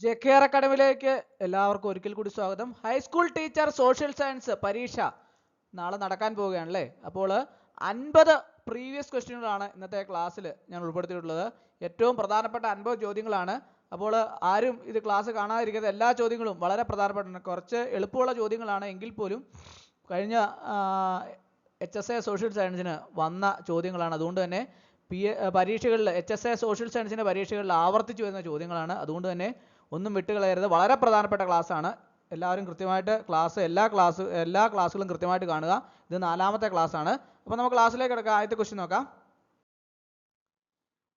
JKR അക്കാഡമിയിലേക്ക് എല്ലാവർക്കും ഒരിക്കൽ കൂടി സ്വാഗതം. ഹൈസ്കൂൾ ടീച്ചർ സോഷ്യൽ സയൻസ് പരീക്ഷ നാളെ നടക്കാൻ പോവുകയാണല്ലേ. അപ്പോൾ 50 പ്രീവിയസ് ക്വസ്റ്റ്യനുകളാണ് ഇന്നത്തെ ക്ലാസ്സിൽ ഞാൻ ഉൾപ്പെടുത്തിയിട്ടുള്ളത്. ഏറ്റവും പ്രധാനപ്പെട്ട 50 ചോദ്യങ്ങളാണ്. അപ്പോൾ ആരും ഇത് ക്ലാസ് കാണാതിരിക്കരുത്. എല്ലാ ചോദ്യങ്ങളും വളരെ പ്രധാനപ്പെട്ടതാണ്. കുറച്ച് എളുപ്പമുള്ള ചോദ്യങ്ങളാണ് എങ്കിൽ പോലും കഴിഞ്ഞ HSA സോഷ്യൽ സയൻസിന് വന്ന ചോദ്യങ്ങളാണ്. അതുകൊണ്ട് തന്നെ പരീക്ഷകളിൽ HSA സോഷ്യൽ സയൻസിൻ്റെ പരീക്ഷകളിൽ ആവർത്തിച്ചു വരുന്ന ചോദ്യങ്ങളാണ്. അതുകൊണ്ട് തന്നെ ഒന്നും വിട്ടുകളയരുത്. വളരെ പ്രധാനപ്പെട്ട ക്ലാസ്സാണ്. എല്ലാവരും കൃത്യമായിട്ട് എല്ലാ ക്ലാസ്സുകളും കൃത്യമായിട്ട് കാണുക. ഇത് 4ാമത്തെ ക്ലാസ്സാണ്. അപ്പോൾ നമുക്ക് ക്ലാസ്സിലേക്ക് കിടക്കാം. ആദ്യത്തെ ക്വസ്റ്റ്യൻ നോക്കാം.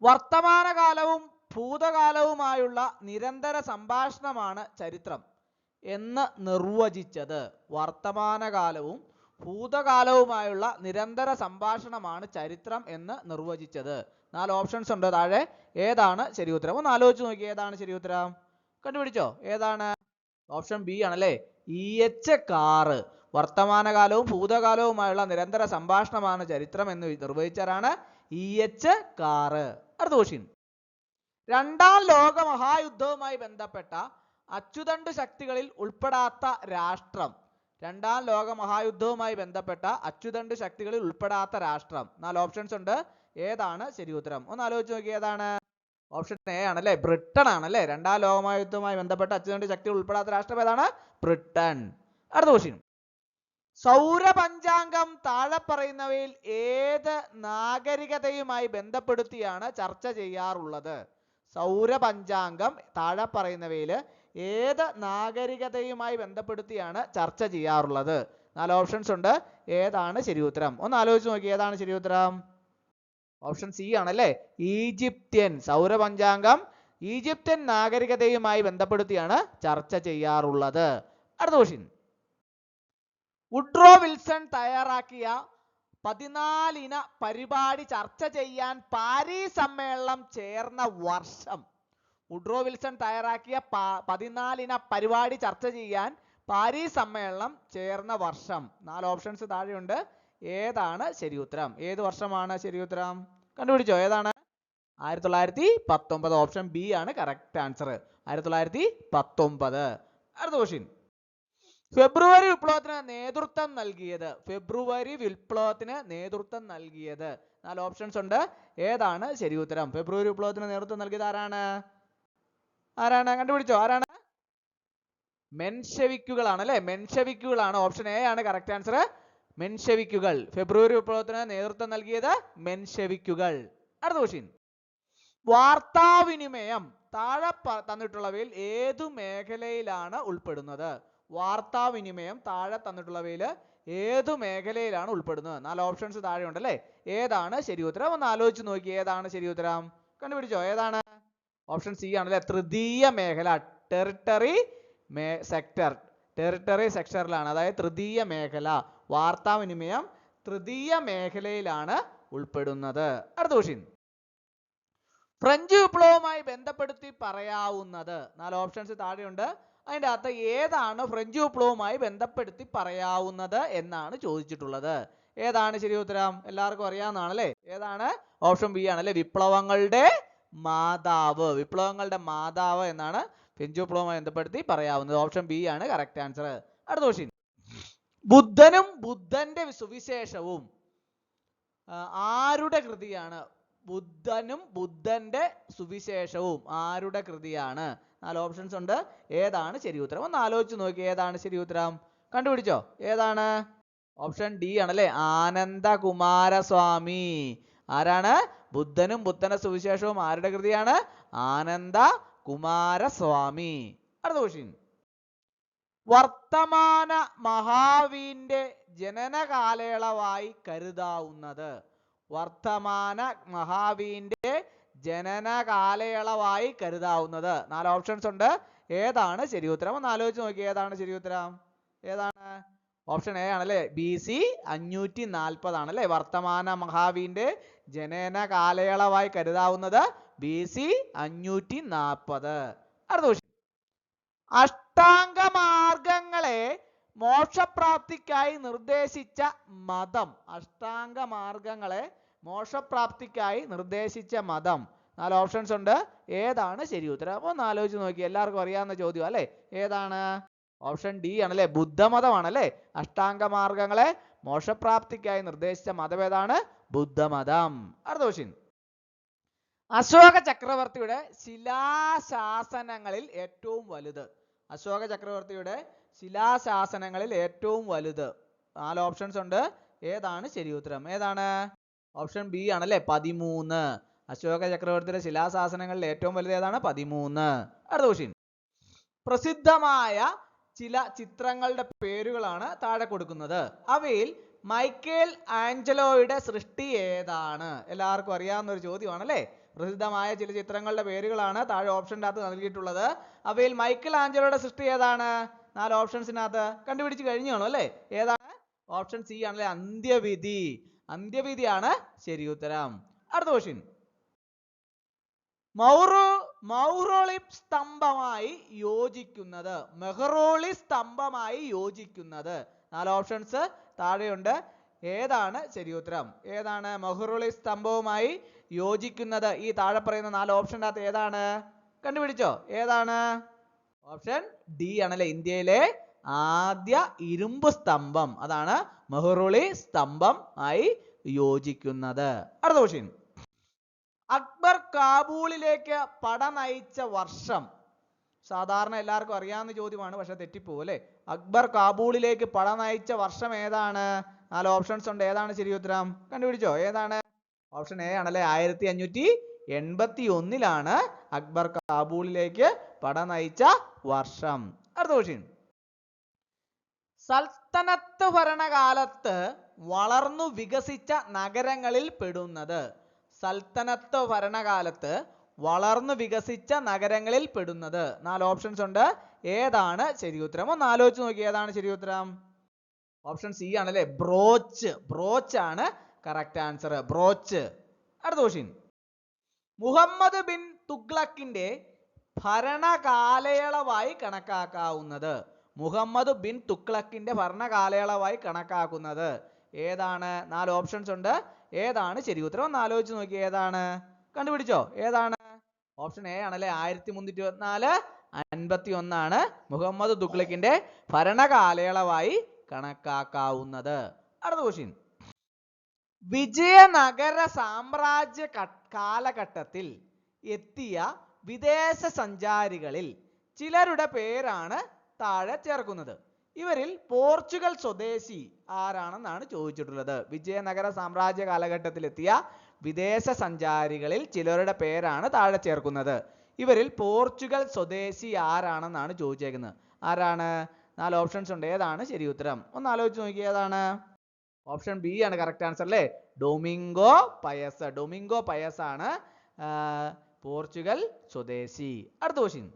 വർത്തമാനകാലവും ഭൂതകാലവുമായുള്ള നിരന്തര സംഭാഷണമാണ് ചരിത്രം എന്ന് നിർവചിച്ചത്. വർത്തമാനകാലവും ഭൂതകാലവുമായുള്ള നിരന്തര സംഭാഷണമാണ് ചരിത്രം എന്ന് നിർവചിച്ചത്. 4 ഓപ്ഷൻസ് ഉണ്ട് താഴെ. ഏതാണ് ശരി ഉത്തരം? ഒന്ന് ആലോചിച്ച് നോക്കി. ഏതാണ് ശരി ഉത്തരം? കണ്ടുപിടിച്ചോ? ഏതാണ്? ഓപ്ഷൻ ബി ആണല്ലേ. EH Carr. വർത്തമാനകാലവും ഭൂതകാലവുമായുള്ള നിരന്തര സംഭാഷണമാണ് ചരിത്രം എന്ന് നിർവചിച്ചവരാണ് EH കാറ്. അടുത്ത ക്വസ്റ്റ്യൻ. 2ാം ലോക മഹായുദ്ധവുമായി ബന്ധപ്പെട്ട അച്ചുതണ്ട് ശക്തികളിൽ ഉൾപ്പെടാത്ത രാഷ്ട്രം. 2ാം ലോക മഹായുദ്ധവുമായി ബന്ധപ്പെട്ട അച്ചുതണ്ട് ശക്തികളിൽ ഉൾപ്പെടാത്ത രാഷ്ട്രം. 4 ഓപ്ഷൻസ് ഉണ്ട്. ഏതാണ് ശരി ഉത്തരം? ഒന്ന് ആലോചിച്ച് നോക്കി. ഏതാണ്? ഓപ്ഷൻ എ ആണല്ലേ. ബ്രിട്ടൻ ആണല്ലേ. 2ാം ലോക മഹായുദ്ധവുമായി ബന്ധപ്പെട്ട അച്ചുതണ്ട് ശക്തികൾ ഉൾപ്പെടാത്ത രാഷ്ട്രം ഏതാണ്? ബ്രിട്ടൻ. അടുത്ത ക്വസ്റ്റ്യൻ. സൗരപഞ്ചാംഗം താഴെ പറയുന്നവയിൽ ഏത് നാഗരികതയുമായി ബന്ധപ്പെടുത്തിയാണ് ചർച്ച ചെയ്യാറുള്ളത്? സൗരപഞ്ചാംഗം താഴെ പറയുന്നവയിൽ ഏത് നാഗരികതയുമായി ബന്ധപ്പെടുത്തിയാണ് ചർച്ച ചെയ്യാറുള്ളത്? 4 ഓപ്ഷൻസ് ഉണ്ട്. ഏതാണ് ശരി ഉത്തരം? ഒന്ന് ആലോചിച്ച് നോക്കി. ഏതാണ് ശരി ഉത്തരം? ഓപ്ഷൻ സി ആണല്ലേ. ഈജിപ്ഷ്യൻ. സൗരപഞ്ചാംഗം ഈജിപ്ഷ്യൻ നാഗരികതയുമായി ബന്ധപ്പെടുത്തിയാണ് ചർച്ച ചെയ്യാറുള്ളത്. അടുത്ത ക്വസ്റ്റ്യൻ. വുഡ്രോ വിൽസൺ തയ്യാറാക്കിയ 14 പരിപാടി ചർച്ച ചെയ്യാൻ പാരീസ് സമ്മേളനം ചേർന്ന വർഷം. വുഡ്രോ വിൽസൺ തയ്യാറാക്കിയ 14 പരിപാടി ചർച്ച ചെയ്യാൻ പാരീസ് സമ്മേളനം ചേർന്ന വർഷം. 4 ഓപ്ഷൻസ് താഴെയുണ്ട്. ഏതാണ് ശരി ഉത്തരം? ഏത് വർഷമാണ് ശരി ഉത്തരം? കണ്ടുപിടിച്ചോ? ഏതാണ്? 1919. ഓപ്ഷൻ ബി ആണ് കറക്റ്റ് ആൻസർ. 1919. അടുത്ത ക്വസ്റ്റ്യൻ. ഫെബ്രുവരി വിപ്ലവത്തിന് നേതൃത്വം നൽകിയത്. ഫെബ്രുവരി വിപ്ലവത്തിന് നേതൃത്വം നൽകിയത്. 4 ഓപ്ഷൻസ് ഉണ്ട്. ഏതാണ് ശരി ഉത്തരം? ഫെബ്രുവരി വിപ്ലവത്തിന് നേതൃത്വം നൽകിയത് ആരാണ്? കണ്ടുപിടിച്ചോ? ആരാണ്? മെൻഷെവിക്കുകളാണ് അല്ലെ. മെൻഷെവിക്കുകളാണ്. ഓപ്ഷൻ എ ആണ് കറക്റ്റ് ആൻസർ. മെൻഷെവിക്കുകൾ. ഫെബ്രുവരി വിപ്ലവത്തിന് നേതൃത്വം നൽകിയത് മെൻഷെവിക്കുകൾ. അടുത്ത ക്വസ്റ്റ്യൻ. വാർത്താവിനിമയം താഴെ തന്നിട്ടുള്ളവയിൽ ഏതു മേഖലയിലാണ് ഉൾപ്പെടുന്നത്? വാർത്താവിനിമയം താഴെ തന്നിട്ടുള്ളവയിൽ ഏതു മേഖലയിലാണ് ഉൾപ്പെടുന്നത്? 4 ഓപ്ഷൻസ് താഴെ ഉണ്ടല്ലേ. ഏതാണ് ശരി ഉത്തരം? ഒന്ന് ആലോചിച്ച് നോക്കി. ഏതാണ് ശരി ഉത്തരം? കണ്ടുപിടിച്ചോ? ഏതാണ്? ഓപ്ഷൻ സി ആണല്ലേ. തൃതീയ മേഖല. Territory sector. ടെറിട്ടറി സെക്ടറിലാണ്. അതായത് തൃതീയ മേഖല. വാർത്താവിനിമയം തൃതീയ മേഖലയിലാണ് ഉൾപ്പെടുന്നത്. അടുത്ത ക്വസ്റ്റ്യൻ. ഫ്രഞ്ച് വിപ്ലവവുമായി ബന്ധപ്പെടുത്തി പറയാവുന്നത്. 4 ഓപ്ഷൻസ് താഴെയുണ്ട്. അതിൻ്റെ അകത്ത് ഏതാണ് ഫ്രഞ്ച് വിപ്ലവവുമായി ബന്ധപ്പെടുത്തി പറയാവുന്നത് എന്നാണ് ചോദിച്ചിട്ടുള്ളത്. ഏതാണ് ശരി ഉത്തരം? എല്ലാവർക്കും അറിയാവുന്നതാണല്ലേ. ഏതാണ്? ഓപ്ഷൻ ബി ആണല്ലേ. വിപ്ലവങ്ങളുടെ മാതാവ്. വിപ്ലവങ്ങളുടെ മാതാവ് എന്നാണ് ഫ്രഞ്ച് വിപ്ലവവുമായി ബന്ധപ്പെടുത്തി പറയാവുന്നത്. ഓപ്ഷൻ ബി ആണ് കറക്റ്റ് ആൻസർ. അടുത്ത ക്വസ്റ്റ്യൻ. ബുദ്ധനും ബുദ്ധന്റെ സുവിശേഷവും ആരുടെ കൃതിയാണ്? ബുദ്ധനും ബുദ്ധന്റെ സുവിശേഷവും ആരുടെ കൃതിയാണ്? 4 ഓപ്ഷൻസ് ഉണ്ട്. ഏതാണ് ശരി ഉത്തരം? ഒന്ന് ആലോചിച്ച് നോക്കി. ഏതാണ് ശരി ഉത്തരം? കണ്ടുപിടിച്ചോ? ഏതാണ്? ഓപ്ഷൻ ഡി ആണല്ലേ. ആനന്ദകുമാരസ്വാമി. ആരാണ്? ബുദ്ധനും ബുദ്ധന്റെ സുവിശേഷവും ആരുടെ കൃതിയാണ്? ആനന്ദകുമാരസ്വാമി. അടുത്ത ക്വസ്റ്റ്യൻ. വർത്തമാന മഹാവീന്റെ ജനന കാലയളവായി കരുതാവുന്നത്. വർത്തമാന മഹാവീന്റെ ജനന കാലയളവായി കരുതാവുന്നത്. 4 ഓപ്ഷൻസ് ഉണ്ട്. ഏതാണ് ശരി ഉത്തരം? ഒന്ന് ആലോചിച്ച് നോക്കി. ഏതാണ് ശരി ഉത്തരം? ഏതാണ്? ഓപ്ഷൻ എ ആണല്ലേ. BC 540 ആണല്ലേ. വർത്തമാന മഹാവീന്റെ ജനന കാലയളവായി കരുതാവുന്നത് BC 540. അടുത്ത ക്വസ്റ്റ്യൻ. അഷ്ടാംഗമാർഗങ്ങളെ മോക്ഷപ്രാപ്തിക്കായി നിർദ്ദേശിച്ച മതം. അഷ്ടാംഗമാർഗങ്ങളെ മോക്ഷപ്രാപ്തിക്കായി നിർദ്ദേശിച്ച മതം. 4 ഓപ്ഷൻസ് ഉണ്ട്. ഏതാണ് ശരി ഉത്തരം? അപ്പോൾ ഒന്ന് ആലോചിച്ച് നോക്കി. എല്ലാവർക്കും അറിയാവുന്ന ചോദ്യം അല്ലേ? ഏതാണ്? ഓപ്ഷൻ ഡി ആണല്ലേ, ബുദ്ധമതമാണല്ലേ. അഷ്ടാംഗമാർഗങ്ങളെ മോക്ഷപ്രാപ്തിക്കായി നിർദ്ദേശിച്ച മതം ഏതാണ്? ബുദ്ധമതം. അടുത്ത ക്വസ്റ്റ്യൻ. അശോക ചക്രവർത്തിയുടെ ശിലാശാസനങ്ങളിൽ ഏറ്റവും വലുത്. അശോക ചക്രവർത്തിയുടെ ശിലാശാസനങ്ങളിൽ ഏറ്റവും വലുത്. 4 ഓപ്ഷൻസ് ഉണ്ട്. ഏതാണ് ശരി ഉത്തരം? ഏതാണ്? ഓപ്ഷൻ ബി ആണല്ലേ, 13. അശോക ചക്രവർത്തിയുടെ ശിലാശാസനങ്ങളിൽ ഏറ്റവും വലുത് ഏതാണ്? 13. അടുത്ത ക്വസ്റ്റ്യൻ. പ്രസിദ്ധമായ ചില ചിത്രങ്ങളുടെ പേരുകളാണ് താഴെ കൊടുക്കുന്നത്. അവയിൽ മൈക്കേൽ ആഞ്ചലോയുടെ സൃഷ്ടി ഏതാണ്? എല്ലാവർക്കും അറിയാവുന്ന ഒരു ചോദ്യമാണല്ലേ. പ്രസിദ്ധമായ ചില ചിത്രങ്ങളുടെ പേരുകളാണ് താഴെ ഓപ്ഷൻ്റെ അകത്ത് നൽകിയിട്ടുള്ളത്. അവയിൽ മൈക്കൽ ആഞ്ചലോയുടെ സൃഷ്ടി ഏതാണ്? 4 ഓപ്ഷൻസിനകത്ത് കണ്ടുപിടിച്ച് കഴിഞ്ഞു കാണും അല്ലേ? ഏതാണ്? ഓപ്ഷൻ സി ആണല്ലേ, അന്ത്യവിധി. അന്ത്യവിധിയാണ് ശരി ഉത്തരം. അടുത്ത ക്വസ്റ്റ്യൻ. മൗറോളിക് സ്തംഭമായി യോജിക്കുന്നത്. മെഹ്റോളി സ്തംഭമായി യോജിക്കുന്നത്. 4 ഓപ്ഷൻസ് താഴെയുണ്ട്. ഏതാണ് ശരി ഉത്തരം? ഏതാണ് മെഹ്റോളി സ്തംഭവുമായി യോജിക്കുന്നത്? ഈ താഴെ പറയുന്ന 4 ഓപ്ഷൻ്റെ അകത്ത് ഏതാണ്? കണ്ടുപിടിച്ചോ? ഏതാണ്? ഓപ്ഷൻ ഡി ആണല്ലേ, ഇന്ത്യയിലെ ആദ്യ ഇരുമ്പ് സ്തംഭം. അതാണ് മെഹ്റോളി സ്തംഭം ആയി യോജിക്കുന്നത്. അടുത്ത ക്വസ്റ്റ്യൻ. അക്ബർ കാബൂളിലേക്ക് പട നയിച്ച വർഷം. സാധാരണ എല്ലാവർക്കും അറിയാവുന്ന ചോദ്യമാണ്, പക്ഷെ തെറ്റിപ്പോവും അല്ലേ. അക്ബർ കാബൂളിലേക്ക് പട നയിച്ച വർഷം ഏതാണ്? 4 ഓപ്ഷൻസ് ഉണ്ട്. ഏതാണ് ശരി ഉത്തരം? കണ്ടുപിടിച്ചോ? ഏതാണ്? ഓപ്ഷൻ എ ആണല്ലേ, 1581 അക്ബർ കാബൂളിലേക്ക് പട നയിച്ച വർഷം. അടുത്ത ക്വസ്റ്റ്യൻ. സൽത്തനത്ത് ഭരണകാലത്ത് വളർന്നു വികസിച്ച നഗരങ്ങളിൽ പെടുന്നത്. സൽത്തനത്ത് ഭരണകാലത്ത് വളർന്നു വികസിച്ച നഗരങ്ങളിൽ പെടുന്നത്. 4 ഓപ്ഷൻസ് ഉണ്ട്. ഏതാണ് ശരി ഉത്തരം? ഒന്ന് ആലോചിച്ച് നോക്കി. ഏതാണ് ശരി ഉത്തരം? ഓപ്ഷൻ സി ആണല്ലേ, ബ്രോച്ച്. ബ്രോച്ച് ആണ് കറക്റ്റ് ആൻസർ. ബ്രോച്ച്. അടുത്ത ക്വസ്റ്റ്യൻ. മുഹമ്മദ് ബിൻ തുഗ്ലക്കിന്റെ ഭരണകാലയളവായി കണക്കാക്കാവുന്നത്. മുഹമ്മദ് ബിൻ തുഗ്ലക്കിന്റെ ഭരണകാലയളവായി കണക്കാക്കുന്നത് ഏതാണ്? 4 ഓപ്ഷൻസ് ഉണ്ട്. ഏതാണ് ശരി ഉത്തരം? ഒന്ന് ആലോചിച്ച് നോക്കി. ഏതാണ്? കണ്ടുപിടിച്ചോ? ഏതാണ്? ഓപ്ഷൻ എ ആണല്ലേ, 1354 മുഹമ്മദ് തുഗ്ലക്കിന്റെ ഭരണകാലയളവായി കണക്കാക്കാവുന്നത്. അടുത്ത ക്വസ്റ്റ്യൻ. വിജയനഗര സാമ്രാജ്യ കാലഘട്ടത്തിൽ എത്തിയ വിദേശ സഞ്ചാരികളിൽ ചിലരുടെ പേരാണ് താഴെ ചേർക്കുന്നത്. ഇവരിൽ പോർച്ചുഗൽ സ്വദേശി ആരാണെന്നാണ് ചോദിച്ചിട്ടുള്ളത്. വിജയനഗര സാമ്രാജ്യ കാലഘട്ടത്തിൽ എത്തിയ വിദേശ സഞ്ചാരികളിൽ ചിലരുടെ പേരാണ് താഴെ ചേർക്കുന്നത്. ഇവരിൽ പോർച്ചുഗൽ സ്വദേശി ആരാണെന്നാണ് ചോദിച്ചേക്കുന്നത്. ആരാണ്? 4 ഓപ്ഷൻസ് ഉണ്ട്. ഏതാണ് ശരി ഉത്തരം? ഒന്ന് ആലോചിച്ച് നോക്കി. ഏതാണ്? ഓപ്ഷൻ ബി ആണ് കറക്റ്റ് ആൻസർ അല്ലേ, ഡൊമിംഗോ പയസ്. ഡൊമിംഗോ പയസ് ആണ് പോർച്ചുഗൽ സ്വദേശി. അടുത്ത ക്വസ്റ്റ്യൻ.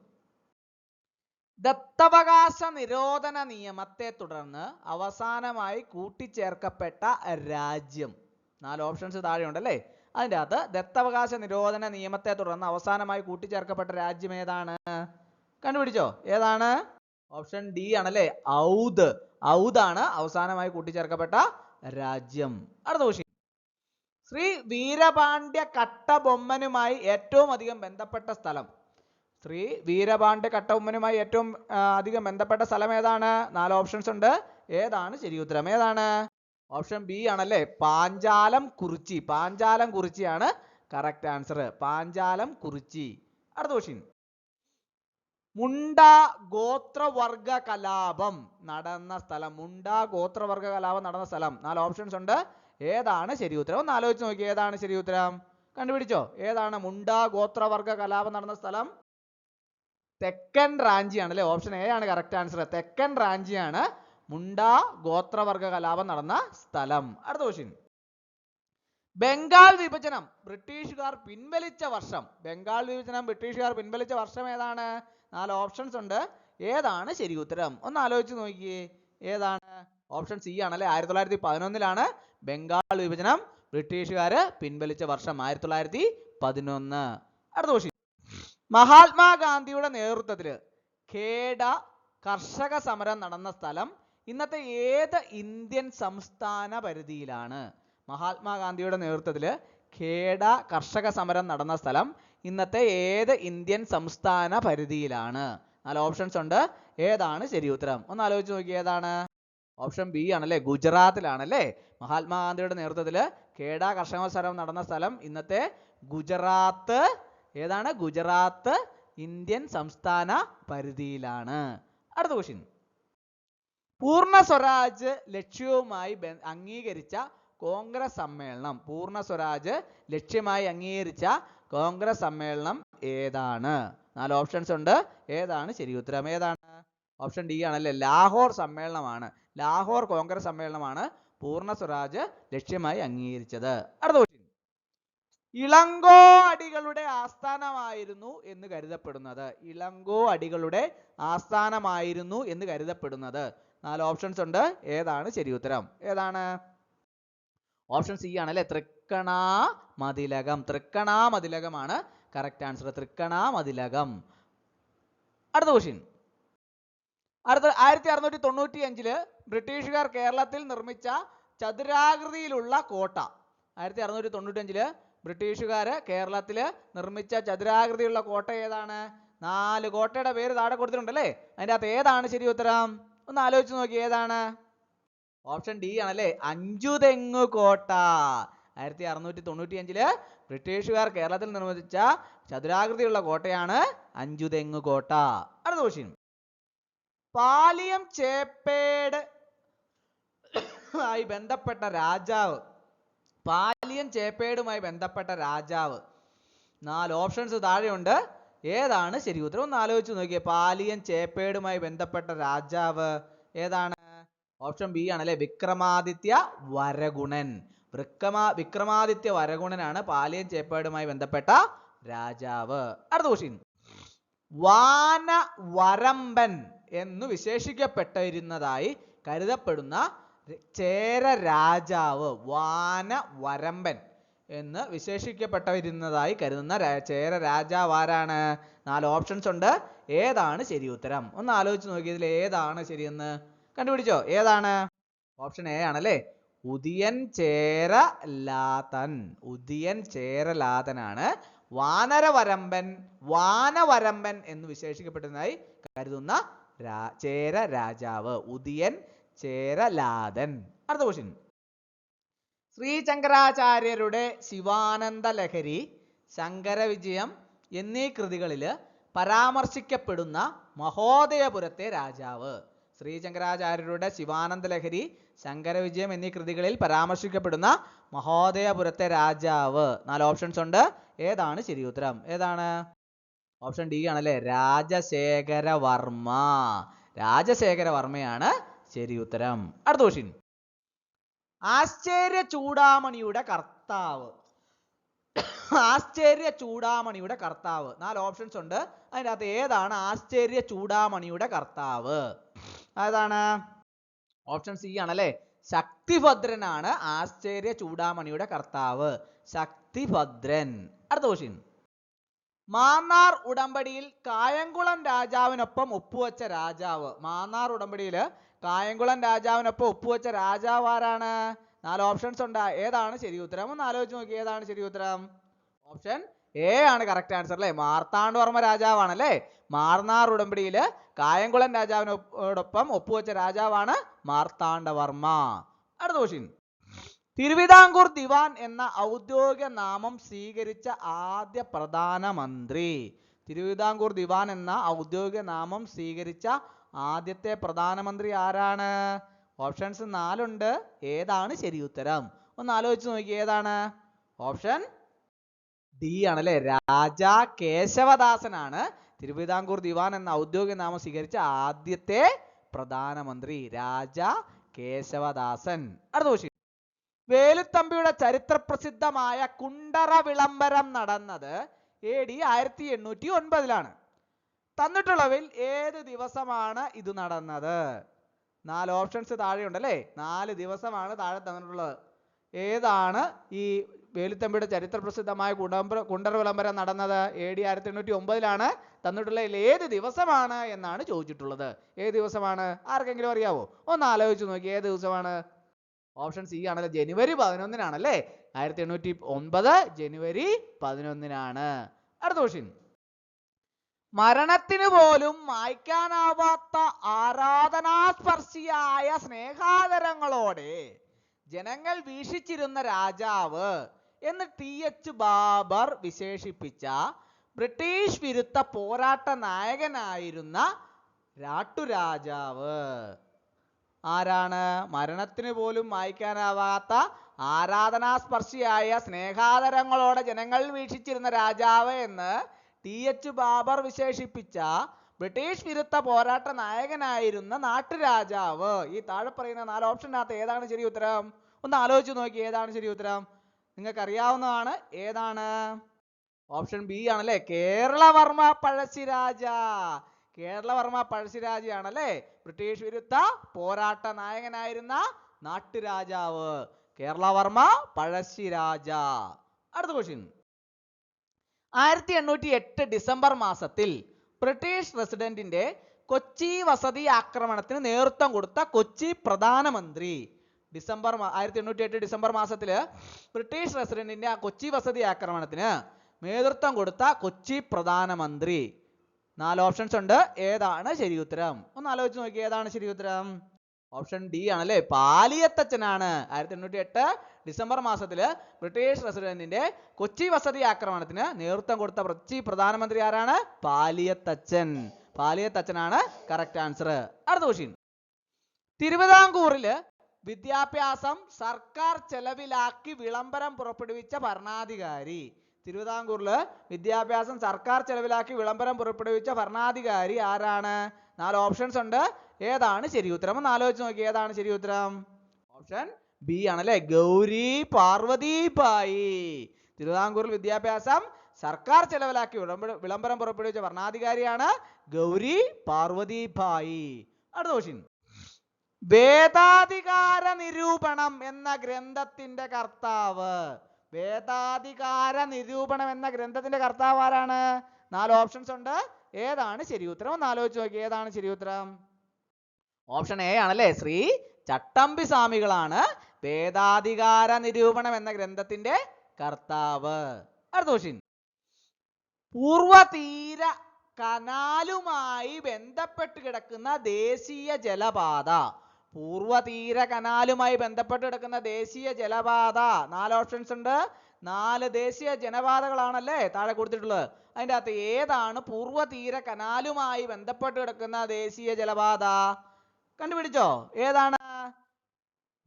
ദത്തവകാശ നിരോധന നിയമത്തെ തുടർന്ന് അവസാനമായി കൂട്ടിച്ചേർക്കപ്പെട്ട രാജ്യം. 4 ഓപ്ഷൻസ് താഴെ ഉണ്ടല്ലേ. അതിൻ്റെ അകത്ത് ദത്തവകാശ നിരോധന നിയമത്തെ തുടർന്ന് അവസാനമായി കൂട്ടിച്ചേർക്കപ്പെട്ട രാജ്യം ഏതാണ്? കണ്ടുപിടിച്ചോ? ഏതാണ്? ഓപ്ഷൻ ഡി ആണല്ലേ, ഔദ്. ഔദാണ് അവസാനമായി കൂട്ടിച്ചേർക്കപ്പെട്ട രാജ്യം. അടുത്ത ക്വസ്റ്റ്യൻ. ശ്രീ വീരപാണ്ഡ്യ കട്ടബൊമ്മനുമായി ഏറ്റവും അധികം ബന്ധപ്പെട്ട സ്ഥലം. ശ്രീ വീരപാണ്ഡ്യ കട്ടബൊമ്മനുമായി ഏറ്റവും അധികം ബന്ധപ്പെട്ട സ്ഥലം ഏതാണ്? 4 ഓപ്ഷൻസ് ഉണ്ട്. ഏതാണ് ശരി ഉത്തരം? ഏതാണ്? ഓപ്ഷൻ ബി ആണല്ലേ, പാഞ്ചാലം കുറിച്ചി. പാഞ്ചാലം കുറിച്ചിയാണ് കറക്റ്റ് ആൻസർ. പാഞ്ചാലം കുറിച്ചി. അടുത്ത ക്വസ്റ്റ്യൻ. മുണ്ട ഗോത്രവർഗ കലാപം നടന്ന സ്ഥലം. മുണ്ട ഗോത്രവർഗ കലാപം നടന്ന സ്ഥലം. 4 ഓപ്ഷൻസ് ഉണ്ട്. ഏതാണ് ശരി ഉത്തരം? ഒന്ന് ആലോചിച്ച് നോക്കി. ഏതാണ് ശരി ഉത്തരം? കണ്ടുപിടിച്ചോ? ഏതാണ് മുണ്ട ഗോത്രവർഗ കലാപം നടന്ന സ്ഥലം? തെക്കൻ റാഞ്ചി ആണല്ലേ. ഓപ്ഷൻ എ ആണ് കറക്റ്റ് ആൻസർ. തെക്കൻ റാഞ്ചിയാണ് മുണ്ട ഗോത്രവർഗ കലാപം നടന്ന സ്ഥലം. അടുത്ത ക്വസ്റ്റ്യൻ. ബംഗാൾ വിഭജനം ബ്രിട്ടീഷുകാർ പിൻവലിച്ച വർഷം. ബംഗാൾ വിഭജനം ബ്രിട്ടീഷുകാർ പിൻവലിച്ച വർഷം ഏതാണ്? 4 ഓപ്ഷൻസ് ഉണ്ട്. ഏതാണ് ശരി ഉത്തരം? ഒന്ന് ആലോചിച്ച് നോക്കിയേ. ഏതാണ്? ഓപ്ഷൻ സി ആണല്ലേ, 1911 ബംഗാൾ വിഭജനം ബ്രിട്ടീഷുകാർ പിൻവലിച്ച വർഷം 1911. അടുത്ത ക്വസ്റ്റ്യൻ. മഹാത്മാഗാന്ധിയുടെ നേതൃത്വത്തിൽ ഖേഡ കർഷക സമരം നടന്ന സ്ഥലം ഇന്നത്തെ ഏത് ഇന്ത്യൻ സംസ്ഥാന പരിധിയിലാണ്? മഹാത്മാഗാന്ധിയുടെ നേതൃത്വത്തിൽ ഖേഡ കർഷക സമരം നടന്ന സ്ഥലം ഇന്നത്തെ ഏത് ഇന്ത്യൻ സംസ്ഥാന പരിധിയിലാണ്? 4 ഓപ്ഷൻസ് ഉണ്ട്. ഏതാണ് ശരി ഉത്തരം? ഒന്ന് ആലോചിച്ച് നോക്കി. ഏതാണ്? ഓപ്ഷൻ ബി ആണല്ലേ, ഗുജറാത്തിലാണല്ലേ. മഹാത്മാഗാന്ധിയുടെ നേതൃത്വത്തിൽ ഖേഡ കർഷകോത്സവം നടന്ന സ്ഥലം ഇന്നത്തെ ഗുജറാത്ത്. ഏതാണ്? ഗുജറാത്ത് ഇന്ത്യൻ സംസ്ഥാന പരിധിയിലാണ്. അടുത്ത ക്വസ്റ്റ്യൻ. പൂർണ്ണ സ്വരാജ് ലക്ഷ്യവുമായി അംഗീകരിച്ച കോൺഗ്രസ് സമ്മേളനം. പൂർണ്ണ സ്വരാജ് ലക്ഷ്യമായി അംഗീകരിച്ച കോൺഗ്രസ് സമ്മേളനം ഏതാണ്? 4 ഓപ്ഷൻസ് ഉണ്ട്. ഏതാണ് ശരി ഉത്തരം? ഏതാണ്? ഓപ്ഷൻ ഡി ആണല്ലേ, ലാഹോർ സമ്മേളനമാണ്. ലാഹോർ കോൺഗ്രസ് സമ്മേളനമാണ് പൂർണ്ണ സ്വരാജ് ലക്ഷ്യമായി അംഗീകരിച്ചത്. അടുത്ത ക്വസ്റ്റ്യൻ. ഇളങ്കോ അടികളുടെ ആസ്ഥാനമായിരുന്നു എന്ന് കരുതപ്പെടുന്നത്. ഇളങ്കോ അടികളുടെ ആസ്ഥാനമായിരുന്നു എന്ന് കരുതപ്പെടുന്നത്. 4 ഓപ്ഷൻസ് ഉണ്ട്. ഏതാണ് ശരി ഉത്തരം? ഏതാണ്? ഓപ്ഷൻ സി ആണല്ലേ, തൃക്കണാമതിലകം. തൃക്കണാമതിലകമാണ് കറക്റ്റ് ആൻസർ. തൃക്കണാമതിലകം. അടുത്ത ക്വസ്റ്റ്യൻ. 1695 ബ്രിട്ടീഷുകാർ കേരളത്തിൽ നിർമ്മിച്ച ചതുരാകൃതിയിലുള്ള കോട്ട. 1695 ബ്രിട്ടീഷുകാർ കേരളത്തിൽ നിർമ്മിച്ച ചതുരാകൃതിയിലുള്ള കോട്ട ഏതാണ്? 4 കോട്ടയുടെ പേര് താഴെ കൊടുത്തിട്ടുണ്ടല്ലേ. അതിൻ്റെ അകത്ത് ഏതാണ് ശരി ഉത്തരം? ഒന്ന് ആലോചിച്ച് നോക്കി. ഏതാണ്? ഓപ്ഷൻ ഡി ആണല്ലേ, അഞ്ചുതെങ്ങു കോട്ട. 1695 ബ്രിട്ടീഷുകാർ കേരളത്തിൽ നിർമ്മിച്ച ചതുരാകൃതിയുള്ള കോട്ടയാണ് അഞ്ചുതെങ്ങു കോട്ട. അടുത്ത ക്വസ്റ്റ്യൻ. പാലിയം ചേപ്പേട് ആയി ബന്ധപ്പെട്ട രാജാവ്. പാലിയം ചേപ്പേടുമായി ബന്ധപ്പെട്ട രാജാവ്. 4 ഓപ്ഷൻസ് താഴെയുണ്ട്. ഏതാണ് ശരി ഉത്തരം? ഒന്ന് ആലോചിച്ച് നോക്കിയേ. പാലിയം ചേപ്പേടുമായി ബന്ധപ്പെട്ട രാജാവ് ഏതാണ്? ഓപ്ഷൻ ബി ആണല്ലേ, വിക്രമാദിത്യ വരഗുണൻ. വിക്രമാദിത്യ വരഗുണനാണ് പാലിയം ചേപ്പേടുമായി ബന്ധപ്പെട്ട രാജാവ്. അടുത്ത ക്വസ്റ്റ്യൻ. വാനവരമ്പൻ എന്ന് വിശേഷിക്കപ്പെട്ടിരുന്നതായി കരുതപ്പെടുന്ന ചേര രാജാവ്. വാനവരമ്പൻ എന്ന് വിശേഷിക്കപ്പെട്ടിരുന്നതായി കരുതുന്ന ചേര രാജാവ് ആരാണ്? 4 ഓപ്ഷൻസ് ഉണ്ട്. ഏതാണ് ശരി ഉത്തരം? ഒന്ന് ആലോചിച്ച് നോക്കിയതിൽ ഏതാണ് ശരിയെന്ന് കണ്ടുപിടിച്ചോ. ഏതാണ്? ഓപ്ഷൻ എ ആണല്ലേ, ഉദിയൻ ചേരലാതൻ. ഉദിയൻ ചേരലാതനാണ് വാനവരമ്പൻ എന്ന് വിശേഷിക്കപ്പെടുന്നതായി കരുതുന്ന ചേര രാജാവ്. ഉദിയൻ ചേരലാതൻ. അടുത്ത ക്വസ്റ്റ്യൻ. ശ്രീ ശങ്കരാചാര്യരുടെ ശിവാനന്ദ ലഹരി, ശങ്കരവിജയം എന്നീ കൃതികളിൽ പരാമർശിക്കപ്പെടുന്ന മഹോദയപുരത്തെ രാജാവ്. ശ്രീ ശങ്കരാചാര്യരുടെ ശിവാനന്ദ ലഹരി, ശങ്കരവിജയം എന്നീ കൃതികളിൽ പരാമർശിക്കപ്പെടുന്ന മഹോദയപുരത്തെ രാജാവ്. 4 ഓപ്ഷൻസ് ഉണ്ട്. ഏതാണ് ശരി ഉത്തരം? ഏതാണ്? ഓപ്ഷൻ ഡി ആണല്ലേ, രാജശേഖരവർമ്മ. രാജശേഖരവർമ്മയാണ് ശരി ഉത്തരം. അടുത്ത ക്വസ്റ്റ്യൻ. ആശ്ചര്യ ചൂടാമണിയുടെ കർത്താവ്. ആശ്ചര്യ ചൂടാമണിയുടെ കർത്താവ്. 4 ഓപ്ഷൻസ് ഉണ്ട്. അതിൻ്റെ അകത്ത് ഏതാണ് ആശ്ചര്യ ചൂടാമണിയുടെ കർത്താവ്? ഏതാണ്? ഓപ്ഷൻ സി ആണല്ലേ, ശക്തിഭദ്രനാണ് ആശ്ചര്യ ചൂടാമണിയുടെ കർത്താവ്. ശക്തിഭദ്രൻ. അടുത്ത ക്വസ്റ്റ്യൻ. മാന്നാർ ഉടമ്പടിയിൽ കായംകുളം രാജാവിനൊപ്പം ഒപ്പുവെച്ച രാജാവ്. മാന്നാർ ഉടമ്പടിയിൽ കായംകുളം രാജാവിനൊപ്പം ഒപ്പുവെച്ച രാജാവ് ആരാണ്? 4 ഓപ്ഷൻസ് ഉണ്ട്. ഏതാണ് ശരി ഉത്തരം? ഒന്ന് ആലോചിച്ച് നോക്കി. ഏതാണ് ശരി ഉത്തരം? ഓപ്ഷൻ എ ആണ് കറക്റ്റ് ആൻസർ അല്ലേ, മാർത്താണ്ഡവർമ്മ രാജാവാണല്ലേ. മാന്നാർ ഉടമ്പടിയിൽ കായംകുളം രാജാവിനോടൊപ്പം ഒപ്പുവെച്ച രാജാവാണ് മാർത്താണ്ഡവർമ്മ. അടുത്ത ക്വസ്റ്റ്യൻ. തിരുവിതാംകൂർ ദിവാൻ എന്ന ഔദ്യോഗിക നാമം സ്വീകരിച്ച ആദ്യ പ്രധാനമന്ത്രി. തിരുവിതാംകൂർ ദിവാൻ എന്ന ഔദ്യോഗിക നാമം സ്വീകരിച്ച ആദ്യത്തെ പ്രധാനമന്ത്രി ആരാണ്? ഓപ്ഷൻസ് 4 ഉണ്ട്. ഏതാണ് ശരി ഉത്തരം? ഒന്ന് ആലോചിച്ച് നോക്കി. ഏതാണ്? ഓപ്ഷൻ ഡി ആണല്ലേ, രാജാ കേശവദാസനാണ് തിരുവിതാംകൂർ ദിവാൻ എന്ന ഔദ്യോഗിക നാമം സ്വീകരിച്ച ആദ്യത്തെ പ്രധാനമന്ത്രി. രാജാ കേശവദാസൻ. അടുത്ത ക്വസ്റ്റ്യൻ. വേലുത്തമ്പിയുടെ ചരിത്രപ്രസിദ്ധമായ കുണ്ടറ വിളംബരം നടന്നത് AD 1809 തന്നിട്ടുള്ളവയിൽ ഏത് ദിവസമാണ് ഇത് നടന്നത്? 4 ഓപ്ഷൻസ് താഴെയുണ്ടല്ലേ. 4 ദിവസമാണ് താഴെ തന്നിട്ടുള്ളത്. ഏതാണ് ഈ വേലുത്തമ്പിയുടെ ചരിത്രപ്രസിദ്ധമായ കുണ്ടറ വിളംബരം നടന്നത്? AD 1809 തന്നിട്ടുള്ളതിൽ ഏത് ദിവസമാണ് എന്നാണ് ചോദിച്ചിട്ടുള്ളത്. ഏത് ദിവസമാണ്? ആർക്കെങ്കിലും അറിയാവോ? ഒന്ന് ആലോചിച്ച് നോക്കി. ഏത് ദിവസമാണ്? ഓപ്ഷൻ സി ആണല്ലോ, ജനുവരി 11 ആണല്ലേ. 1809 ജനുവരി 11. അടുത്ത ക്വസ്റ്റ്യൻ. മരണത്തിന് പോലും മായ്ക്കാനാവാത്ത ആരാധനാസ്പർശിയായ സ്നേഹാദരങ്ങളോടെ ജനങ്ങൾ വീക്ഷിച്ചിരുന്ന രാജാവ് എന്ന് ടി.എച്ച്. ബാബർ വിശേഷിപ്പിച്ച ബ്രിട്ടീഷ് വിരുദ്ധ പോരാട്ട നായകനായിരുന്ന രാട്ടുരാജാവ് ആരാണ്? മരണത്തിന് പോലും മായ്ക്കാനാവാത്ത ആരാധനാസ്പർശിയായ സ്നേഹാദരങ്ങളോടെ ജനങ്ങൾ വീക്ഷിച്ചിരുന്ന രാജാവ് എന്ന് ടി.എച്ച്. ബാബർ വിശേഷിപ്പിച്ച ബ്രിട്ടീഷ് വിരുദ്ധ പോരാട്ട നായകനായിരുന്ന നാട്ടുരാജാവ്. ഈ താഴെ പറയുന്ന 4 ഓപ്ഷനകത്ത് ഏതാണ് ശരി ഉത്തരം? ഒന്ന് ആലോചിച്ച് നോക്കി, ഏതാണ് ശരി ഉത്തരം? നിങ്ങൾക്ക് അറിയാവുന്നതാണ്. ഏതാണ്? ഓപ്ഷൻ ബി ആണല്ലേ, കേരളവർമ്മ പഴശ്ശിരാജ. കേരളവർമ്മ പഴശ്ശിരാജയാണല്ലേ ബ്രിട്ടീഷ് വിരുദ്ധ പോരാട്ട നായകനായിരുന്ന നാട്ടുരാജാവ്. കേരളവർമ്മ പഴശ്ശിരാജ. അടുത്ത ക്വസ്റ്റ്യൻ. 1808 ഡിസംബർ മാസത്തിൽ ബ്രിട്ടീഷ് പ്രസിഡന്റിന്റെ കൊച്ചി വസതി ആക്രമണത്തിന് നേതൃത്വം കൊടുത്ത കൊച്ചി പ്രധാനമന്ത്രി. 1808 ഡിസംബർ മാസത്തില് ബ്രിട്ടീഷ് പ്രസിഡന്റിന്റെ കൊച്ചി വസതി ആക്രമണത്തിന് നേതൃത്വം കൊടുത്ത കൊച്ചി പ്രധാനമന്ത്രി. 4 ഓപ്ഷൻസ് ഉണ്ട്. ഏതാണ് ശരി ഉത്തരം? ഒന്ന് ആലോചിച്ച് നോക്കി, ഏതാണ് ശരി ഉത്തരം? ഓപ്ഷൻ ഡി ആണല്ലേ, പാലിയത്തച്ഛനാണ്. 1808 ഡിസംബർ മാസത്തില് ബ്രിട്ടീഷ് പ്രസിഡന്റിന്റെ കൊച്ചി വസതി ആക്രമണത്തിന് നേതൃത്വം കൊടുത്ത കൊച്ചി പ്രധാനമന്ത്രി ആരാണ്? പാലിയത്തച്ഛൻ. പാലിയത്തച്ഛനാണ് കറക്റ്റ് ആൻസർ. അടുത്ത ക്വസ്റ്റ്യൻ. തിരുവിതാംകൂറില് വിദ്യാഭ്യാസം സർക്കാർ ചെലവിലാക്കി വിളംബരം പുറപ്പെടുവിച്ച ഭരണാധികാരി. തിരുവിതാംകൂറില് വിദ്യാഭ്യാസം സർക്കാർ ചെലവിലാക്കി വിളംബരം പുറപ്പെടുവിച്ച ഭരണാധികാരി ആരാണ്? 4 ഓപ്ഷൻസ് ഉണ്ട്. ഏതാണ് ശരി ഉത്തരം? ഒന്ന് ആലോചിച്ച് നോക്കി, ഏതാണ് ശരി ഉത്തരം? ഓപ്ഷൻ ബി ആണല്ലേ, ഗൗരി പാർവതിബായി. തിരുവിതാംകൂറിൽ വിദ്യാഭ്യാസം സർക്കാർ ചെലവിലാക്കി വിളംബരം പുറപ്പെടുവിച്ച ഭരണാധികാരിയാണ് ഗൗരി പാർവതിബായി. അടുത്ത ക്വസ്റ്റ്യൻ. വേദാധികാര നിരൂപണം എന്ന ഗ്രന്ഥത്തിന്റെ കർത്താവ്. വേദാധികാര നിരൂപണം എന്ന ഗ്രന്ഥത്തിന്റെ കർത്താവ് ആരാണ്? 4 ഓപ്ഷൻസ് ഉണ്ട്. ഏതാണ് ശരി ഉത്തരം? ഒന്ന് ആലോചിച്ച് നോക്കി, ഏതാണ് ശരി ഉത്തരം? ഓപ്ഷൻ എ ആണല്ലേ, ശ്രീ ചട്ടമ്പി സ്വാമികളാണ് വേദാധികാര നിരൂപണം എന്ന ഗ്രന്ഥത്തിന്റെ കർത്താവ്. അടുത്ത ക്വസ്റ്റ്യൻ. പൂർവതീര കനാലുമായി ബന്ധപ്പെട്ട് കിടക്കുന്ന ദേശീയ ജലപാത. പൂർവതീര കനാലുമായി ബന്ധപ്പെട്ട് കിടക്കുന്ന ദേശീയ ജലപാത. 4 ഓപ്ഷൻസ് ഉണ്ട്. 4 ദേശീയ ജലപാതകളാണല്ലേ താഴെ കൊടുത്തിട്ടുള്ളത്. അതിൻ്റെ അകത്ത് ഏതാണ് പൂർവതീര കനാലുമായി ബന്ധപ്പെട്ട് കിടക്കുന്ന ദേശീയ ജലപാത? കണ്ടുപിടിച്ചോ? ഏതാണ്?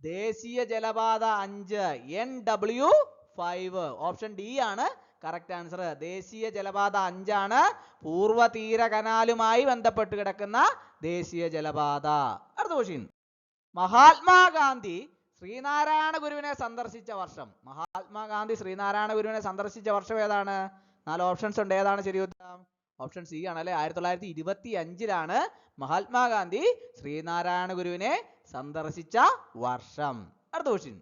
ദേശീയ ജലപാത 5 NW5. ഓപ്ഷൻ ഡി ആണ് കറക്റ്റ് ആൻസർ. ദേശീയ ജലപാത 5 ആണ് പൂർവതീര കനാലുമായി ബന്ധപ്പെട്ട് കിടക്കുന്ന ദേശീയ ജലപാത. അടുത്ത ക്വസ്റ്റ്യൻ. മഹാത്മാഗാന്ധി ശ്രീനാരായണ ഗുരുവിനെ സന്ദർശിച്ച വർഷം. മഹാത്മാഗാന്ധി ശ്രീനാരായണ ഗുരുവിനെ സന്ദർശിച്ച വർഷം ഏതാണ്? 4 ഓപ്ഷൻസ് ഉണ്ട്. ഏതാണ് ശരി ഉത്തരം? ഓപ്ഷൻ സി ആണല്ലേ, 1925 മഹാത്മാഗാന്ധി ശ്രീനാരായണ ഗുരുവിനെ സന്ദർശിച്ച വർഷം. അടുത്ത ക്വസ്റ്റ്യൻ.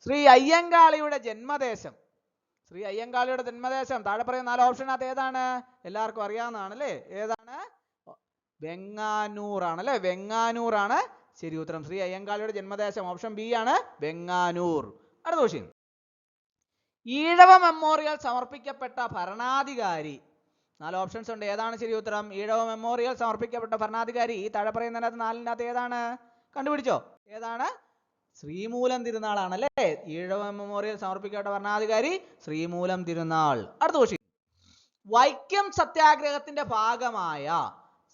ശ്രീ അയ്യങ്കാളിയുടെ ജന്മദേശം. ശ്രീ അയ്യങ്കാളിയുടെ ജന്മദേശം താഴെ പറയുന്ന 4 ഓപ്ഷനകത്ത് ഏതാണ്? എല്ലാവർക്കും അറിയാവുന്നതാണല്ലേ. ഏതാണ്? വെങ്ങാനൂർ ആണല്ലേ, വെങ്ങാനൂർ ആണ് ശരി ഉത്തരം. ശ്രീ അയ്യങ്കാളിയുടെ ജന്മദേശം ഓപ്ഷൻ ബി ആണ്, വെങ്ങാനൂർ. അടുത്ത ക്വസ്റ്റ്യൻ. ഈഴവ മെമ്മോറിയൽ സമർപ്പിക്കപ്പെട്ട ഭരണാധികാരി. 4 ഓപ്ഷൻസ് ഉണ്ട്. ഏതാണ് ശരി ഉത്തരം? ഈഴവ മെമ്മോറിയൽ സമർപ്പിക്കപ്പെട്ട ഭരണാധികാരി ഈ താഴെ പറയുന്നതിനകത്ത് 4-നകത്ത് ഏതാണ്? കണ്ടുപിടിച്ചോ? ഏതാണ്? ശ്രീമൂലം തിരുനാളാണല്ലേ. ഈഴവ മെമ്മോറിയൽ സമർപ്പിക്കപ്പെട്ട ഭരണാധികാരി ശ്രീമൂലം തിരുനാൾ. അടുത്ത ക്വസ്റ്റ്യൻ. വൈക്കം സത്യാഗ്രഹത്തിന്റെ ഭാഗമായ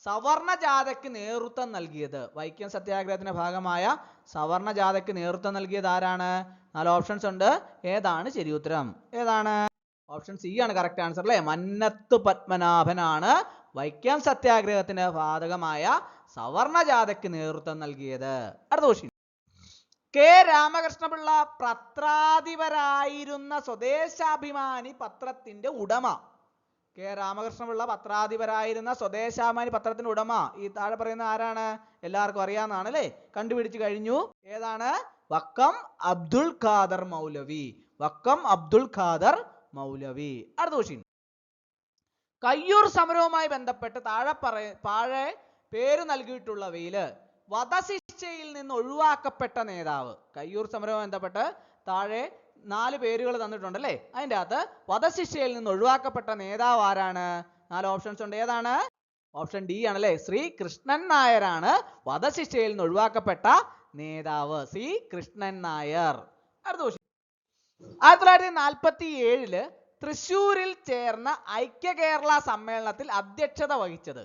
സവർണ ജാഥയ്ക്ക് നേതൃത്വം നൽകിയത്. വൈക്കം സത്യാഗ്രഹത്തിന്റെ ഭാഗമായ സവർണ ജാഥയ്ക്ക് നേതൃത്വം നൽകിയത് ആരാണ്? 4 ഓപ്ഷൻസ് ഉണ്ട്. ഏതാണ് ശരി ഉത്തരം? ഏതാണ്? ഓപ്ഷൻ സി ആണ് കറക്റ്റ് ആൻസർ അല്ലേ, മന്നത്ത് പത്മനാഭനാണ് വൈക്കം സത്യാഗ്രഹത്തിന്റെ ഭാഗമായ സവർണ ജാഥയ്ക്ക് നേതൃത്വം നൽകിയത്. അടുത്ത ക്വസ്റ്റ്യൻ. കെ രാമകൃഷ്ണപിള്ള പത്രാധിപരായിരുന്ന സ്വദേശാഭിമാനി പത്രത്തിന്റെ ഉടമ. കെ രാമകൃഷ്ണപിള്ള പത്രാധിപരായിരുന്ന സ്വദേശാഭിമാനി പത്രത്തിന്റെ ഉടമ ഈ താഴെ പറയുന്ന ആരാണ്? എല്ലാവർക്കും അറിയാവുന്നതാണ് അല്ലേ. കണ്ടുപിടിച്ചു കഴിഞ്ഞു. ഏതാണ്? വക്കം അബ്ദുൽ ഖാദർ മൗലവി. വക്കം അബ്ദുൽ ഖാദർ മൗലവി. അടുത്ത ക്വസ്റ്റ്യൻ. കയ്യൂർ സമരവുമായി ബന്ധപ്പെട്ട് താഴെ പേര് നൽകിയിട്ടുള്ളവയില് വധശിക്ഷയിൽ നിന്ന് ഒഴിവാക്കപ്പെട്ട നേതാവ്. കയ്യൂർ സമരവുമായി ബന്ധപ്പെട്ട് താഴെ 4 പേരുകൾ തന്നിട്ടുണ്ട് അല്ലേ? അതിൻ്റെ അകത്ത് വധശിക്ഷയിൽ നിന്ന് ഒഴിവാക്കപ്പെട്ട നേതാവ് ആരാണ്? 4 ഓപ്ഷൻസ് ഉണ്ട്. ഏതാണ്? ഓപ്ഷൻ ഡി ആണല്ലേ, ശ്രീ കൃഷ്ണൻ നായരാണ് വധശിക്ഷയിൽ നിന്ന് ഒഴിവാക്കപ്പെട്ട നേതാവ്. സി കൃഷ്ണൻ നായർ. അടുത്ത ക്വസ്റ്റ്യൻ. 1947 തൃശ്ശൂരിൽ ചേർന്ന ഐക്യ കേരള സമ്മേളനത്തിൽ അധ്യക്ഷത വഹിച്ചത്.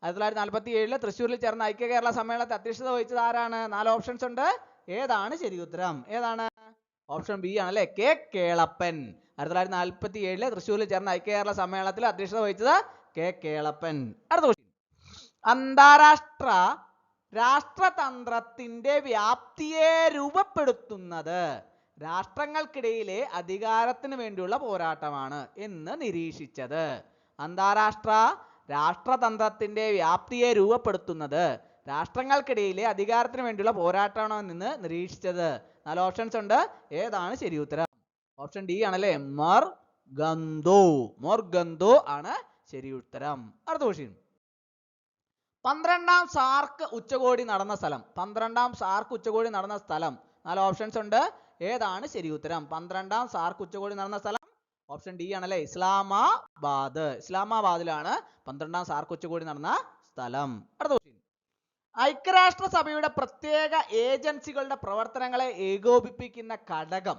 1947 തൃശ്ശൂരിൽ ചേർന്ന ഐക്യ കേരള സമ്മേളനത്തിൽ അധ്യക്ഷത വഹിച്ചത് ആരാണ്? 4 ഓപ്ഷൻസ് ഉണ്ട്. ഏതാണ് ശരി ഉത്തരം? ഏതാണ്? ഓപ്ഷൻ ബി ആണല്ലേ, കെ കേളപ്പൻ. 1947 തൃശ്ശൂരിൽ ചേർന്ന ഐക്യ കേരള സമ്മേളനത്തിൽ അധ്യക്ഷത വഹിച്ചത് കെ കേളപ്പൻ. അടുത്ത ക്വസ്റ്റ്യൻ. അന്താരാഷ്ട്ര രാഷ്ട്രതന്ത്രത്തിന്റെ വ്യാപ്തിയെ രൂപപ്പെടുത്തുന്നത് രാഷ്ട്രങ്ങൾക്കിടയിലെ അധികാരത്തിന് വേണ്ടിയുള്ള പോരാട്ടമാണ് എന്ന് നിരീക്ഷിച്ചത്. അന്താരാഷ്ട്ര രാഷ്ട്രതന്ത്രത്തിന്റെ വ്യാപ്തിയെ രൂപപ്പെടുത്തുന്നത് രാഷ്ട്രങ്ങൾക്കിടയിലെ അധികാരത്തിന് വേണ്ടിയുള്ള പോരാട്ടമാണെന്ന് നിരീക്ഷിച്ചത്. 4 ഓപ്ഷൻസ് ഉണ്ട്. ഏതാണ് ശരി ഉത്തരം? ഓപ്ഷൻ ഡി ആണല്ലേ, മൊർഗന്തോ. മൊർഗന്തോ ആണ് ശരി ഉത്തരം. അടുത്ത ക്വസ്റ്റ്യൻ. 12ാം സാർക്ക് ഉച്ചകോടി നടന്ന സ്ഥലം. 12ാം സാർക്ക് ഉച്ചകോടി നടന്ന സ്ഥലം. 4 ഓപ്ഷൻസ് ഉണ്ട്. ഏതാണ് ശരി ഉത്തരം? 12ാം സാർക്ക് ഉച്ചകോടി നടന്ന സ്ഥലം ഓപ്ഷൻ ഡി ആണല്ലേ, ഇസ്ലാമാബാദ്. ഇസ്ലാമാബാദിലാണ് 12ാം സാർക്ക് ഉച്ചകോടി നടന്ന സ്ഥലം. അടുത്ത ക്വസ്റ്റ്യൻ. ഐക്യരാഷ്ട്രസഭയുടെ പ്രത്യേക ഏജൻസികളുടെ പ്രവർത്തനങ്ങളെ ഏകോപിപ്പിക്കുന്ന ഘടകം.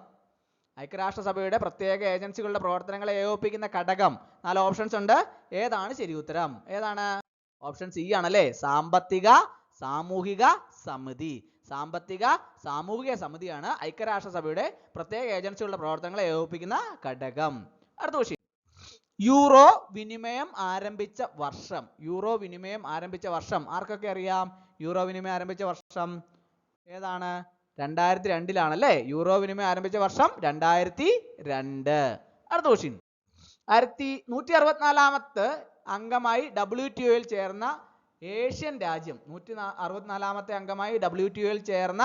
ഐക്യരാഷ്ട്രസഭയുടെ പ്രത്യേക ഏജൻസികളുടെ പ്രവർത്തനങ്ങളെ ഏകോപിപ്പിക്കുന്ന ഘടകം. 4 ഓപ്ഷൻസ് ഉണ്ട്. ഏതാണ് ശരി ഉത്തരം? ഏതാണ്? ഓപ്ഷൻ സി ആണല്ലേ, സാമ്പത്തിക സാമൂഹിക സമിതി. സാമ്പത്തിക സാമൂഹിക സമിതിയാണ് ഐക്യരാഷ്ട്രസഭയുടെ പ്രത്യേക ഏജൻസികളുടെ പ്രവർത്തനങ്ങളെ ഏകോപിപ്പിക്കുന്ന ഘടകം. അടുത്ത ക്വസ്റ്റ്യൻ. യൂറോ വിനിമയം ആരംഭിച്ച വർഷം. യൂറോ വിനിമയം ആരംഭിച്ച വർഷം ആർക്കൊക്കെ അറിയാം? യൂറോ വിനിമയം ആരംഭിച്ച വർഷം ഏതാണ്? 2002 യൂറോ വിനിമയം ആരംഭിച്ച വർഷം 2002. അടുത്ത ക്വസ്റ്റ്യൻ. 164ാമത്തെ അംഗമായി WTO-യിൽ ചേർന്ന ഏഷ്യൻ രാജ്യം. 164ാമത്തെ അംഗമായി WTO-യിൽ ചേർന്ന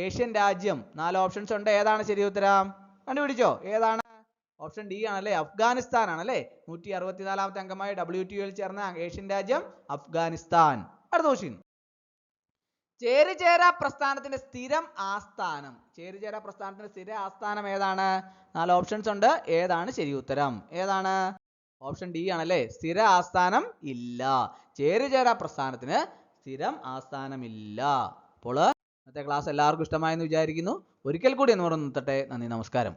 ഏഷ്യൻ രാജ്യം. 4 ഓപ്ഷൻസ് ഉണ്ട്. ഏതാണ് ശരി ഉത്തരം? കണ്ടുപിടിച്ചോ? ഏതാണ്? ഓപ്ഷൻ ഡി ആണല്ലേ, അഫ്ഗാനിസ്ഥാൻ ആണല്ലേ 164ാമത്തെ അംഗമായി WTO-യിൽ ചേർന്ന ഏഷ്യൻ രാജ്യം അഫ്ഗാനിസ്ഥാൻ. അടുത്ത ക്വസ്റ്റ്യൻ. ചേരിചേരാ പ്രസ്ഥാനത്തിന്റെ സ്ഥിരം ആസ്ഥാനം. ചേരിചേരാ പ്രസ്ഥാനത്തിന്റെ സ്ഥിര ആസ്ഥാനം ഏതാണ്? 4 ഓപ്ഷൻസ് ഉണ്ട്. ഏതാണ് ശരി ഉത്തരം? ഏതാണ്? ഓപ്ഷൻ ഡി ആണല്ലേ, സ്ഥിര ആസ്ഥാനം ഇല്ല. ചേരിചേരാ പ്രസ്ഥാനത്തിന് സ്ഥിരം ആസ്ഥാനമില്ല. അപ്പോൾ ഇന്നത്തെ ക്ലാസ് എല്ലാവർക്കും ഇഷ്ടമായെന്ന് വിചാരിക്കുന്നു. ഒരിക്കൽ കൂടി എന്ന് പറഞ്ഞു നിർത്തട്ടെ. നന്ദി, നമസ്കാരം.